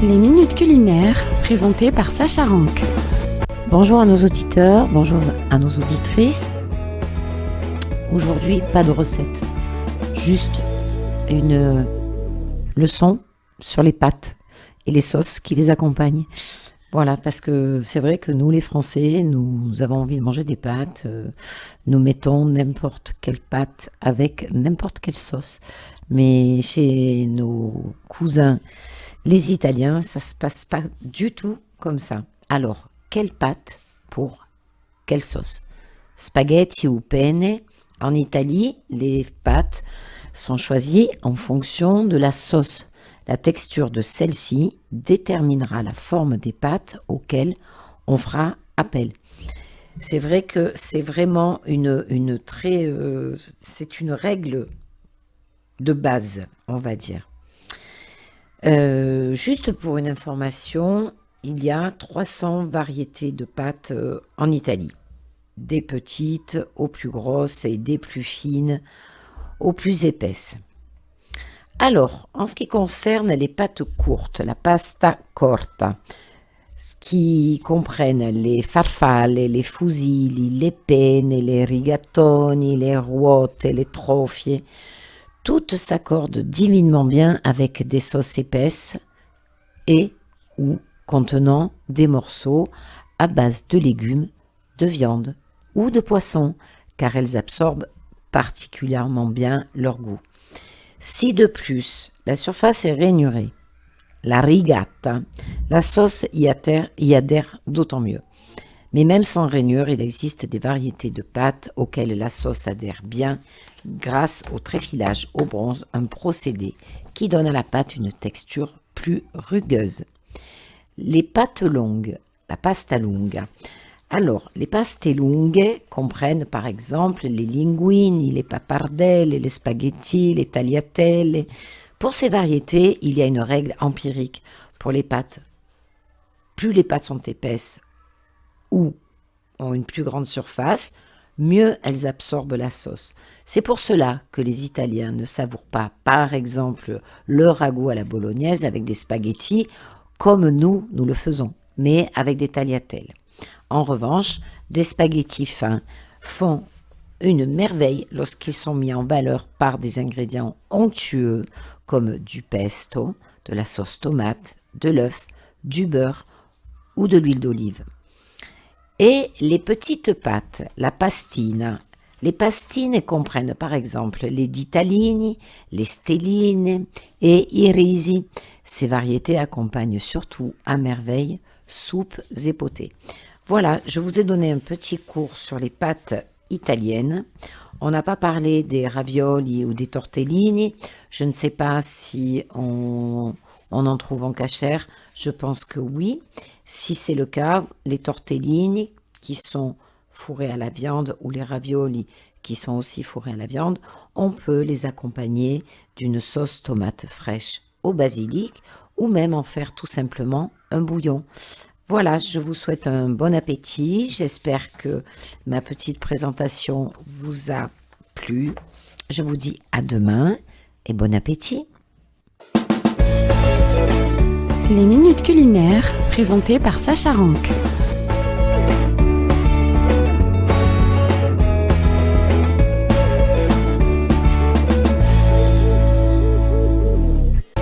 Les minutes culinaires présentées par Sacha Rank. Bonjour à nos auditeurs, bonjour à nos auditrices. Aujourd'hui, pas de recette, juste une leçon sur les pâtes et les sauces qui les accompagnent. Voilà, parce que c'est vrai que nous les Français, nous avons envie de manger des pâtes, nous mettons n'importe quelle pâte avec n'importe quelle sauce. Mais chez nos cousins, les Italiens, ça se passe pas du tout comme ça. Alors, quelle pâte pour quelle sauce? Spaghetti ou penne? En Italie, les pâtes sont choisies en fonction de la sauce. La texture de celle-ci déterminera la forme des pâtes auxquelles on fera appel. C'est vrai que c'est vraiment c'est une règle de base, on va dire. Juste pour une information, il y a 300 variétés de pâtes en Italie. Des petites aux plus grosses et des plus fines aux plus épaisses. Alors, en ce qui concerne les pâtes courtes, la pasta corta, qui comprennent les farfalle, les fusilli, les penne, les rigatoni, les ruote, les trofie, toutes s'accordent divinement bien avec des sauces épaisses et ou contenant des morceaux à base de légumes, de viande ou de poisson, car elles absorbent particulièrement bien leur goût. Si de plus la surface est rainurée, la rigata, la sauce y adhère d'autant mieux. Mais même sans rainure, il existe des variétés de pâtes auxquelles la sauce adhère bien grâce au tréfilage au bronze, un procédé qui donne à la pâte une texture plus rugueuse. Les pâtes longues, la pasta lunga. Alors, les paste lunghe comprennent par exemple les linguini, les pappardelle, les spaghetti, les tagliatelle. Pour ces variétés, il y a une règle empirique pour les pâtes. Plus les pâtes sont épaisses ou ont une plus grande surface, mieux elles absorbent la sauce. C'est pour cela que les Italiens ne savourent pas, par exemple, le ragoût à la bolognaise avec des spaghettis comme nous le faisons, mais avec des tagliatelles. En revanche, des spaghettis fins font une merveille lorsqu'ils sont mis en valeur par des ingrédients onctueux comme du pesto, de la sauce tomate, de l'œuf, du beurre ou de l'huile d'olive. Et les petites pâtes, la pastina. Les pastines comprennent par exemple les ditalini, les stelline et i risi. Ces variétés accompagnent surtout à merveille soupes et potées. Voilà, je vous ai donné un petit cours sur les pâtes italiennes. On n'a pas parlé des ravioli ou des tortellini. Je ne sais pas si on en trouve en cachère. Je pense que oui. Si c'est le cas, les tortellini qui sont fourrés à la viande ou les ravioli qui sont aussi fourrés à la viande, on peut les accompagner d'une sauce tomate fraîche au basilic ou même en faire tout simplement un bouillon. Voilà, je vous souhaite un bon appétit. J'espère que ma petite présentation vous a plu. Je vous dis à demain et bon appétit. Les minutes culinaires présentées par Sacha Rank.